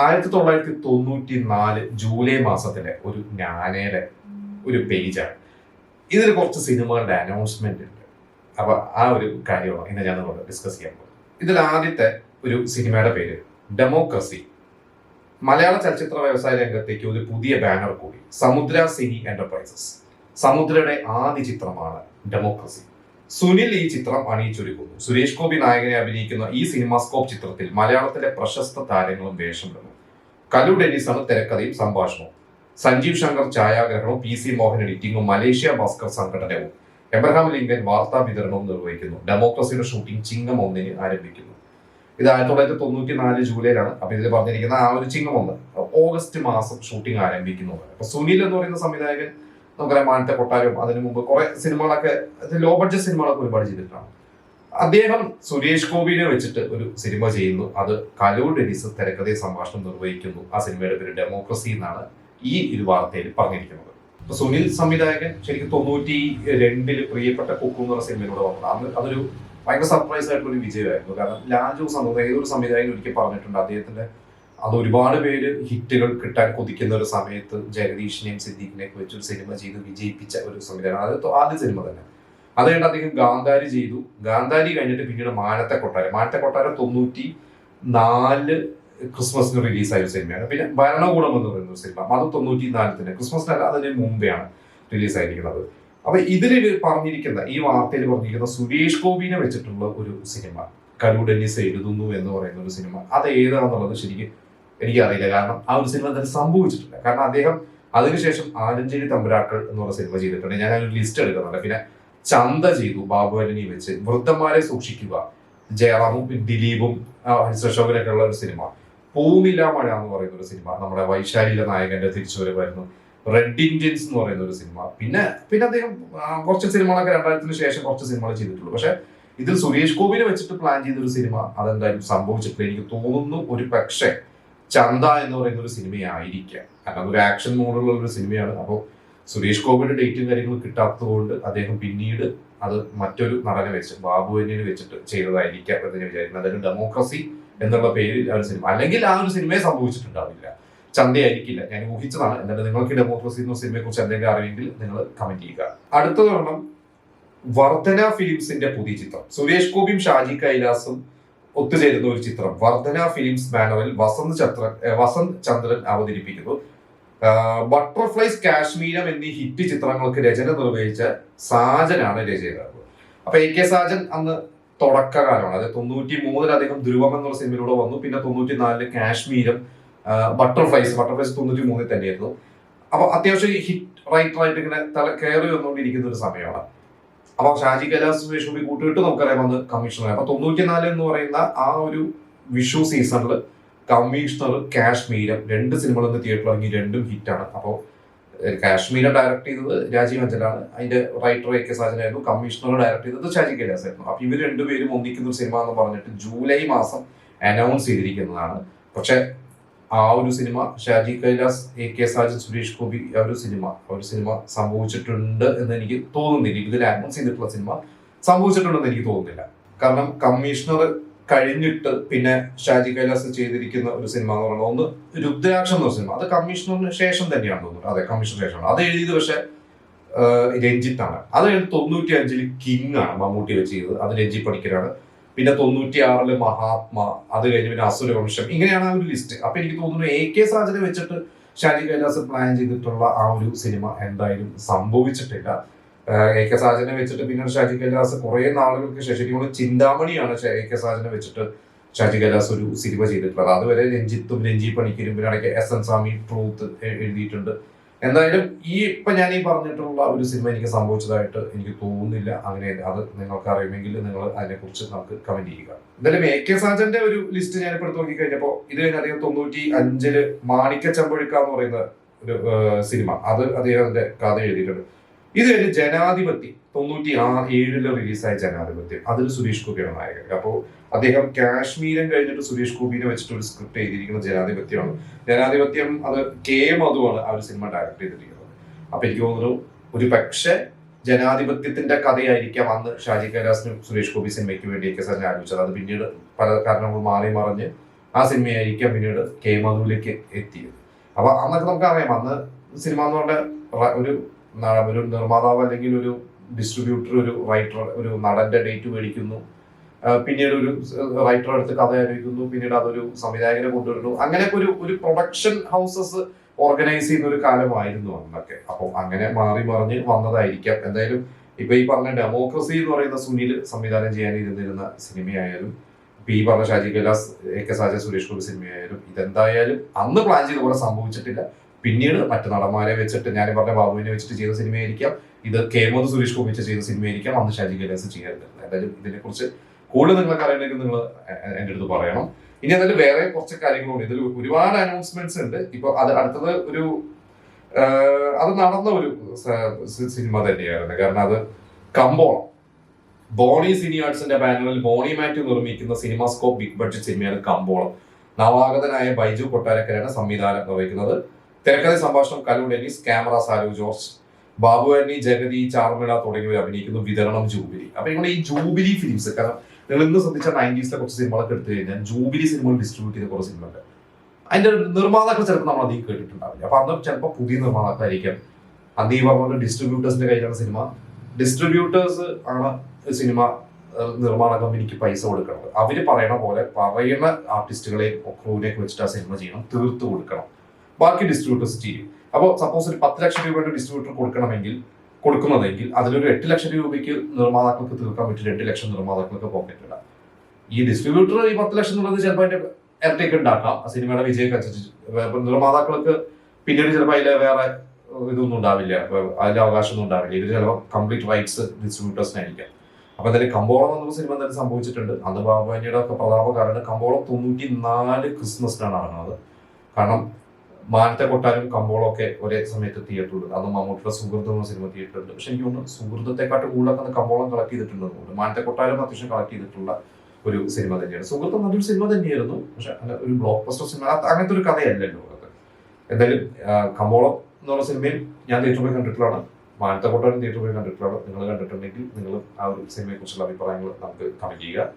1994 July മാസത്തിലെ ഒരു ഞാനയുടെ ഒരു പേജാണ്. ഇതിൽ കുറച്ച് സിനിമകളുടെ അനൗൺസ്മെന്റ് ഉണ്ട്. അപ്പൊ ആ ഒരു കാര്യമാണ് ഇന്ന് ഞാൻ നിങ്ങളോട് ഡിസ്കസ് ചെയ്യാൻ പോകുന്നത്. ഇതിൽ ആദ്യത്തെ ഒരു സിനിമയുടെ പേര് ഡെമോക്രസി. മലയാള ചലച്ചിത്ര വ്യവസായ രംഗത്തേക്ക് ഒരു പുതിയ ബാനർ കൂടി, സമുദ്ര സിനി എന്റർപ്രൈസസ്. സമുദ്രയുടെ ആദ്യ ചിത്രമാണ് ഡെമോക്രസി. സുനിൽ ഈ ചിത്രം അണിയിച്ചൊരുക്കുന്നു. സുരേഷ് ഗോപി നായകനെ അഭിനയിക്കുന്ന ഈ സിനിമാസ്കോപ്പ് ചിത്രത്തിൽ മലയാളത്തിലെ പ്രശസ്ത താരങ്ങളും വേഷമിടുന്നു. കലു ഡെന്നിസാണ് തിരക്കഥയും സംഭാഷണവും. സഞ്ജീവ് ശങ്കർ ഛായാഗ്രഹണവും, PC മോഹൻ എഡിറ്റിംഗും, മലേഷ്യ ഭാസ്കർ സംഘടനവും, എബ്രഹാം ലിങ്കൻ വാർത്താ വിതരണവും നിർവഹിക്കുന്നു. ഡെമോക്രസിയുടെ ഷൂട്ടിംഗ് ചിങ്ങം 1 ആരംഭിക്കുന്നു. ഇത് 1994 ജൂലൈയിലാണ്. അപ്പൊ ഇതിൽ പറഞ്ഞിരിക്കുന്ന ആ ഒരു ചിങ്ങം 1 ഓഗസ്റ്റ് മാസം ഷൂട്ടിംഗ് ആരംഭിക്കുന്നു. അപ്പൊ സുനിൽ എന്ന് പറയുന്ന സംവിധായകൻ നമുക്കറിയാം, മാനത്തെ കൊട്ടാരം, അതിനു മുമ്പ് കുറെ സിനിമകളൊക്കെ, ലോ ബഡ്ജറ്റ് സിനിമകളൊക്കെ ഒരുപാട് ചെയ്തിട്ടാണ്. അദ്ദേഹം സുരേഷ് ഗോപിനെ വെച്ചിട്ട് ഒരു സിനിമ ചെയ്യുന്നു. അത് കലു ഡെന്നിസ് തിരക്കഥയും സംഭാഷണം നിർവഹിക്കുന്നു. ആ സിനിമയുടെ പേര് ഡെമോക്രസി എന്നാണ് ഈ ഒരു വാർത്തയിൽ പറഞ്ഞിരിക്കുന്നത്. സുനിൽ സംവിധായകൻ ശരിക്കും 92 പ്രിയപ്പെട്ട കുക്കു എന്ന് പറഞ്ഞ സിനിമയിലൂടെ വന്നത്. അന്ന് അതൊരു ഭയങ്കര സർപ്രൈസ് ആയിട്ടുള്ള ഒരു വിജയമായിരുന്നു. കാരണം ലാൽജു സംഭവം ഏതൊരു സംവിധായകൻ ഒരിക്കൽ പറഞ്ഞിട്ടുണ്ട്, അദ്ദേഹത്തിന്റെ അത് ഒരുപാട് പേര് ഹിറ്റുകൾ കിട്ടാൻ കൊതിക്കുന്ന ഒരു സമയത്ത് ജഗദീഷിനെയും സിദ്ദീഖിനെയൊക്കെ വെച്ചൊരു സിനിമ ചെയ്ത് വിജയിപ്പിച്ച ഒരു സംവിധാനം. അത് ആദ്യ സിനിമ തന്നെ. അത് കഴിഞ്ഞിട്ട് അദ്ദേഹം ഗാന്ധാരി ചെയ്തു. ഗാന്ധാരി കഴിഞ്ഞിട്ട് പിന്നീട് മാനത്തെ കൊട്ടാരം 94 ക്രിസ്മസിന് റിലീസായ ഒരു സിനിമയാണ്. പിന്നെ ഭരണകൂടം എന്ന് പറയുന്ന ഒരു സിനിമ, അത് 94 തന്നെ, ക്രിസ്മസിനല്ല അതിന് മുമ്പെയാണ് റിലീസായിരിക്കുന്നത്. അപ്പൊ ഇതിൽ പറഞ്ഞിരിക്കുന്ന, ഈ വാർത്തയിൽ പറഞ്ഞിരിക്കുന്ന സുരേഷ് ഗോപിനെ വെച്ചിട്ടുള്ള ഒരു സിനിമ, കലു ഡെന്നിസ് എഴുതുന്നു എന്ന് പറയുന്ന ഒരു സിനിമ, അത് ഏതാണെന്നുള്ളത് ശരിക്കും എനിക്കറിയില്ല. കാരണം ആ ഒരു സിനിമ എന്തായാലും സംഭവിച്ചിട്ടില്ല. കാരണം അദ്ദേഹം അതിനുശേഷം ആലഞ്ചേരി തമ്പുരാക്കൾ എന്ന് പറഞ്ഞ സിനിമ ചെയ്തിട്ടുണ്ട്. ഞാൻ ഒരു ലിസ്റ്റ് എടുക്കുന്നുണ്ട്. പിന്നെ ചന്ത ചെയ്തു ബാബുവലിനെ വെച്ച്, വൃദ്ധന്മാരെ സൂക്ഷിക്കുക, ജയറാമും ദിലീപും ഹരിശോഭനൊക്കെ ഉള്ള ഒരു സിനിമ. പൂമില്ല മഴ എന്ന് പറയുന്ന ഒരു സിനിമ, നമ്മുടെ വൈശാലിയിലെ നായകന്റെ തിരിച്ചുവരവായിരുന്നു. റെഡ് ഇന്ത്യൻസ് എന്ന് പറയുന്ന ഒരു സിനിമ. പിന്നെ അദ്ദേഹം കുറച്ച് സിനിമകളൊക്കെ 2000-ന് ശേഷം കുറച്ച് സിനിമകൾ ചെയ്തിട്ടുള്ളൂ. പക്ഷെ ഇതിൽ സുരേഷ് ഗോപിനെ വെച്ചിട്ട് പ്ലാൻ ചെയ്തൊരു സിനിമ അതെന്തായാലും സംഭവിച്ചിട്ടില്ല. എനിക്ക് തോന്നുന്നു ഒരു പക്ഷേ ചന്ത എന്ന് പറയുന്ന ഒരു സിനിമയായിരിക്കാം. കാരണം ഒരു ആക്ഷൻ മോഡുള്ള ഒരു സിനിമയാണ്. അപ്പോൾ സുരേഷ് ഗോപിയുടെ ഡേറ്റും കാര്യങ്ങളും കിട്ടാത്തതുകൊണ്ട് അദ്ദേഹം പിന്നീട് അത് മറ്റൊരു നടനെ വെച്ച്, ബാബുവിനെ വെച്ചിട്ട് ചെയ്തതായിരിക്കാം എന്ന് ഞാൻ വിചാരിക്കുന്നത്. അതായത് ഡെമോക്രസി എന്നുള്ള പേരിൽ ആ ഒരു സിനിമ, അല്ലെങ്കിൽ ആ ഒരു സിനിമയെ സംഭവിച്ചിട്ടുണ്ടാവില്ല, ചന്തയായിരിക്കില്ല. ഞാൻ ഊഹിച്ചതാണ്. എന്നിട്ട് നിങ്ങൾക്ക് ഡെമോക്രസി എന്ന സിനിമയെ കുറിച്ച് എന്തെങ്കിലും അറിയെങ്കിൽ നിങ്ങൾ കമന്റ് ചെയ്യുക. അടുത്തത് പറഞ്ഞാൽ വർധന ഫിലിംസിന്റെ പുതിയ ചിത്രം. സുരേഷ് ഗോപിയും ഷാജി കൈലാസും ഒത്തുചേരുന്ന ഒരു ചിത്രം വർധന ഫിലിംസ് ബാനറിൽ വസന്ത് ചന്ദ്രൻ അവതരിപ്പിക്കുന്നു. ബട്ടർഫ്ലൈസ്, കാശ്മീരം എന്നീ ഹിറ്റ് ചിത്രങ്ങൾക്ക് രചന നിർവഹിച്ച സാജനാണ് രചയിതാവ്. അപ്പൊ AK സാജൻ അന്ന് തുടക്കകാലമാണ്. അതായത് 93 അദ്ദേഹം ധ്രുവം എന്നുള്ള സിനിമയിലൂടെ വന്നു. പിന്നെ 94 കാശ്മീരം, ബട്ടർഫ്ലൈസ് 93 തന്നെയായിരുന്നു. അപ്പൊ അത്യാവശ്യം ഹിറ്റ് റൈറ്ററായിട്ട് ഇങ്ങനെ കയറി വന്നുകൊണ്ടിരിക്കുന്ന ഒരു സമയമാണ്. അപ്പൊ ഷാജി കൈലാസ് സുരേഷ് ഗോപി കൂട്ടുകിട്ട് നമുക്കറിയാം അന്ന് കമ്മീഷണർ. അപ്പൊ 94 എന്ന് പറയുന്ന ആ ഒരു വിഷു സീസണിൽ കമ്മീഷണർ, കാശ്മീരം 2 സിനിമകൾ തിയേറ്ററിൽ ഇറങ്ങി, 2ഉം ഹിറ്റാണ്. അപ്പോൾ കാശ്മീരം ഡയറക്ട് ചെയ്തത് രാജീവ് അഞ്ചലാണ്, അതിന്റെ റൈറ്റർ AK സാജനായിരുന്നു. കമ്മീഷണർ ഡയറക്ട് ചെയ്തത് ഷാജി കൈലാസ് ആയിരുന്നു. അപ്പൊ ഇവർ രണ്ടുപേരും ഒന്നിക്കുന്ന ഒരു സിനിമ എന്ന് പറഞ്ഞിട്ട് ജൂലൈ മാസം അനൗൺസ് ചെയ്തിരിക്കുന്നതാണ്. പക്ഷെ ആ ഒരു സിനിമ ഷാജി കൈലാസ്, AK സാജൻ, സുരേഷ് ഗോപി ആ ഒരു സിനിമ സംഭവിച്ചിട്ടുണ്ട് എന്ന് എനിക്ക് തോന്നുന്നില്ല. ഇതിൽ അനൗൺസ് ചെയ്തിട്ടുള്ള സിനിമ സംഭവിച്ചിട്ടുണ്ടെന്ന് എനിക്ക് തോന്നുന്നില്ല. കാരണം കമ്മീഷണർ കഴിഞ്ഞിട്ട് പിന്നെ ഷാജി കൈലാസ് ചെയ്തിരിക്കുന്ന ഒരു സിനിമ എന്ന് പറയുന്നത് ഒന്ന് രുദ്രാക്ഷം എന്ന സിനിമ. അത് കമ്മീഷണറിന് ശേഷം തന്നെയാണ് തോന്നുന്നത്. അതെ, കമ്മീഷണർ ശേഷമാണ് അത് എഴുതിയത്. പക്ഷെ രഞ്ജിത്താണ്. അത് 95 കിങ് ആണ് മമ്മൂട്ടി വെച്ച് ചെയ്തത്. അത് രഞ്ജിത്ത് പണിക്കരാണ്. പിന്നെ 96 മഹാത്മാ, അത് കഴിഞ്ഞ് പിന്നെ അസുരവംശം. ഇങ്ങനെയാണ് ആ ഒരു ലിസ്റ്റ്. അപ്പൊ എനിക്ക് തോന്നുന്നു AK സാജനെ വെച്ചിട്ട് ഷാജി കൈലാസ് പ്ലാൻ ചെയ്തിട്ടുള്ള ആ ഒരു സിനിമ എന്തായാലും സംഭവിച്ചിട്ടില്ല. AK സാജനെ വെച്ചിട്ട് പിന്നീട് ഷാജി കൈലാസ് കുറെ നാളുകൾക്ക് ശേഷം ചിന്താമണിയാണ് AK സാജനെ വെച്ചിട്ട് ഷാജി കൈലാസ് ഒരു സിനിമ ചെയ്തിട്ടുള്ളത്. അതുവരെ രഞ്ജിത്തും രഞ്ജി പണിക്കരും പിന്നെ ഇടയ്ക്ക് SN സ്വാമി ട്രൂത്ത് എഴുതിയിട്ടുണ്ട്. എന്തായാലും ഇപ്പൊ ഞാൻ പറഞ്ഞിട്ടുള്ള ഒരു സിനിമ എനിക്ക് സംഭവിച്ചതായിട്ട് എനിക്ക് തോന്നുന്നില്ല. അങ്ങനെ അത് നിങ്ങൾക്ക് അറിയുമെങ്കിൽ നിങ്ങൾ അതിനെക്കുറിച്ച് നമുക്ക് കമന്റ് ചെയ്യുക. എന്തായാലും AK സാജന്റെ ഒരു ലിസ്റ്റ് ഞാനിപ്പോൾ എടുത്ത് നോക്കി കഴിഞ്ഞപ്പോൾ ഇത് കഴിഞ്ഞ അദ്ദേഹം 95 മാണിക്യ ചെമ്പൊഴുക്ക എന്ന് പറയുന്ന ഒരു സിനിമ, അത് അദ്ദേഹത്തിന്റെ കഥ എഴുതിയിട്ടുണ്ട്. ഇത് കഴിഞ്ഞ് ജനാധിപത്യം 97 റിലീസായ ജനാധിപത്യം, അതിൽ സുരേഷ് ഗോപിയാണ് നായകൻ. അപ്പോൾ അദ്ദേഹം കാശ്മീരം കഴിഞ്ഞിട്ട് സുരേഷ് ഗോപിനെ വെച്ചിട്ട് ഒരു സ്ക്രിപ്റ്റ് എഴുതിയിരിക്കുന്ന ജനാധിപത്യമാണ്. ജനാധിപത്യം അത് K മധുവാണ് ആ ഒരു സിനിമ ഡയറക്ട് ചെയ്തിരിക്കുന്നത്. അപ്പൊ എനിക്ക് തോന്നുന്നു ഒരു പക്ഷേ ജനാധിപത്യത്തിന്റെ കഥയായിരിക്കാം അന്ന് ഷാജി കൈലാസിനും സുരേഷ് ഗോപി സിനിമയ്ക്ക് വേണ്ടിയൊക്കെ സാറിന് ആലോചിച്ചത്. അത് പിന്നീട് പല കാരണങ്ങൾ മാറി മറിഞ്ഞ് ആ സിനിമയായിരിക്കാം പിന്നീട് കെ മധുവിലേക്ക് എത്തിയത്. അപ്പൊ അന്നൊക്കെ നമുക്കറിയാം, അന്ന് സിനിമ എന്ന് പറഞ്ഞ ഒരു നിർമ്മാതാവ് അല്ലെങ്കിൽ ഒരു ഡിസ്ട്രിബ്യൂട്ടർ, ഒരു റൈറ്റർ, ഒരു നടന്റെ ഡേറ്റ് മേടിക്കുന്നു, പിന്നീട് ഒരു റൈറ്റർ അടുത്ത് കഥ ആലോചിക്കുന്നു, പിന്നീട് അതൊരു സംവിധായകനെ കൊണ്ടുവരുന്നു. അങ്ങനെയൊക്കെ ഒരു പ്രൊഡക്ഷൻ ഹൗസസ് ഓർഗനൈസ് ചെയ്യുന്ന ഒരു കാലമായിരുന്നു അന്നൊക്കെ. അപ്പോൾ അങ്ങനെ മാറി മറിഞ്ഞ് വന്നതായിരിക്കാം. എന്തായാലും ഇപ്പൊ ഈ പറഞ്ഞ ഡെമോക്രസി എന്ന് പറയുന്ന സുനിൽ സംവിധാനം ചെയ്യാനിരുന്നിരുന്ന സിനിമയായാലും, ഇപ്പൊ ഈ പറഞ്ഞ ഷാജി കൈലാസ്, AK സാജ, സുരേഷ് ഗോപി സിനിമയായാലും, ഇതെന്തായാലും അന്ന് പ്ലാൻ ചെയ്ത പോലെ സംഭവിച്ചിട്ടില്ല. പിന്നീട് മറ്റു നടന്മാരെ വെച്ചിട്ട്, ഞാൻ പറഞ്ഞ ബാബുവിനെ വെച്ചിട്ട് ചെയ്ത സിനിമയായിരിക്കാം ഇത്, കെ മോദ് സുരേഷ് ഗോപി വെച്ച് ചെയ്ത സിനിമയായിരിക്കാം അന്ന് ഷാജി കൈലാസ് ചെയ്യാറുണ്ട്. എന്തായാലും ഇതിനെക്കുറിച്ച് കൂടുതൽ നിങ്ങൾക്ക് അറിയണമെങ്കിൽ നിങ്ങൾ എൻ്റെ അടുത്ത് പറയണം. ഇനി അതിൽ വേറെ കുറച്ച് കാര്യങ്ങളുണ്ട്. ഇതിൽ ഒരുപാട് അനൗൺസ്മെന്റ്സ് ഉണ്ട്. ഇപ്പൊ അത് അടുത്തത് അത് നടന്ന ഒരു സിനിമ തന്നെയായിരുന്നു. കാരണം അത് കമ്പോളം, ബോണി സിനി ആർട്സിന്റെ ബാനറിൽ ബോണി മാത്യു നിർമ്മിക്കുന്ന സിനിമാസ്കോപ്പ് ബിഗ് ബഡ്ജറ്റ് സിനിമയാണ് കമ്പോളം. നവാഗതനായ ബൈജു കൊട്ടാരക്കരയാണ് സംവിധാനം നിർവഹിക്കുന്നത്. തിരക്കഥ സംഭാഷണം Kaloor Dennis, camera Salu George, Babu Antony, Jagathy, Charmila തുടങ്ങിയവർ അഭിനയിക്കുന്നു. വിതരണം ജൂബിലി. അപ്പൊ ഇവിടെ ഈ ജൂബിലി ഫിലിംസ്, കാരണം നിങ്ങൾ ഇന്ന് ശ്രദ്ധിച്ച 90s കുറച്ച് സിനിമകളൊക്കെ എടുത്തു കഴിഞ്ഞാൽ ജൂബിലി സിനിമകൾ ഡിസ്ട്രിബ്യൂട്ട് ചെയ്ത കുറച്ച് സിനിമ ഉണ്ട്. അതിന്റെ നിർമ്മാതാക്കൾ ചിലപ്പോൾ നമ്മൾ അധികം കേട്ടിട്ടുണ്ടാവില്ല. അപ്പൊ അന്ന് ചിലപ്പോൾ പുതിയ നിർമ്മാതാക്കളായിരിക്കാം. അന്ന് ഈ പറഞ്ഞ ഡിസ്ട്രിബ്യൂട്ടേഴ്സിന്റെ കയ്യിലാണ് സിനിമ. ഡിസ്ട്രിബ്യൂട്ടേഴ്സ് ആണ് സിനിമ നിർമ്മാണ കമ്പനിക്ക് പൈസ കൊടുക്കുന്നത്. അവര് പറയണ പോലെ പറയുന്ന ആർട്ടിസ്റ്റുകളെയും ക്രൂവിനെയൊക്കെ വെച്ചിട്ട് ആ സിനിമ ചെയ്യണം, തീർത്തു കൊടുക്കണം. ബാക്കി ഡിസ്ട്രിബ്യൂട്ടേഴ്സ് ചെയ്യും. അപ്പോൾ സപ്പോസ് ഒരു 10 ലക്ഷം രൂപയുടെ ഡിസ്ട്രിബ്യൂട്ടർ കൊടുക്കുന്നതെങ്കിൽ അതിലൊരു 8 ലക്ഷം രൂപയ്ക്ക് നിർമ്മാതാക്കൾക്ക് തീർക്കാൻ പറ്റില്ല, 2 ലക്ഷം നിർമ്മാതാക്കൾക്ക് പോക്കറ്റില്ല. ഈ ഡിസ്ട്രിബ്യൂട്ടർ ഈ 10 ലക്ഷം എന്നുള്ളത് ചിലപ്പോൾ അതിന്റെ ഇരട്ടിയൊക്കെ ഉണ്ടാക്കാം ആ സിനിമയുടെ വിജയം അനുസരിച്ച്. നിർമ്മാതാക്കൾക്ക് പിന്നീട് ചിലപ്പോൾ അതിലെ വേറെ ഇതൊന്നും ഉണ്ടാവില്ല, അതിന്റെ അവകാശമൊന്നും ഉണ്ടാവില്ല. ഇത് ചിലപ്പോൾ കംപ്ലീറ്റ് റൈറ്റ്സ് ഡിസ്ട്രിബ്യൂട്ടേഴ്സിനായിരിക്കാം. അപ്പൊ എന്തായാലും കമ്പോളം എന്ന സിനിമ എന്തായാലും സംഭവിച്ചിട്ടുണ്ട്. അന്ന് ബാബുവിന്റെ ഒക്കെ പ്രതാപകാരന് കമ്പോളം 94 ക്രിസ്മസിനാണ് ഇറങ്ങുന്നത്. കാരണം മാനത്തെ കൊട്ടാരും കമ്പോളം ഒക്കെ ഒരേ സമയത്ത് തിയേറ്ററിലുണ്ട്. അന്ന് മമ്മൂട്ടിയുടെ സുഹൃത്ത് എന്ന സിനിമ തിയേറ്ററിലുണ്ട്. പക്ഷെ എനിക്ക് തോന്നുന്നു സുഹൃത്തത്തെക്കാട്ട് കൂടുതലൊക്കെ കമ്പോളം കളക്ട് ചെയ്തിട്ടുണ്ടെന്ന്. മാനത്തെ കൊട്ടാരം അത്യാവശ്യം കളക്ട് ചെയ്തിട്ടുള്ള ഒരു സിനിമ തന്നെയാണ്. സുഹൃത്ത് നല്ലൊരു സിനിമ തന്നെയായിരുന്നു. പക്ഷെ ഒരു ബ്ലോക്ക് ബസ്റ്റർ സിനിമ അങ്ങനത്തെ ഒരു കഥയല്ലല്ലോ അത്. എന്തായാലും കമ്പോളം എന്ന് പറഞ്ഞ സിനിമയിൽ ഞാൻ തിയേറ്ററിൽ പോയി കണ്ടിട്ടുള്ളതാണ്. മാനത്തെ കൊട്ടാരം തിയേറ്ററിൽ പോയി കണ്ടിട്ടുള്ളതാണ്. നിങ്ങൾ കണ്ടിട്ടുണ്ടെങ്കിൽ നിങ്ങൾ ആ ഒരു സിനിമയെ കുറിച്ചുള്ള അഭിപ്രായങ്ങൾ നമുക്ക് കമന്റ് ചെയ്യുക.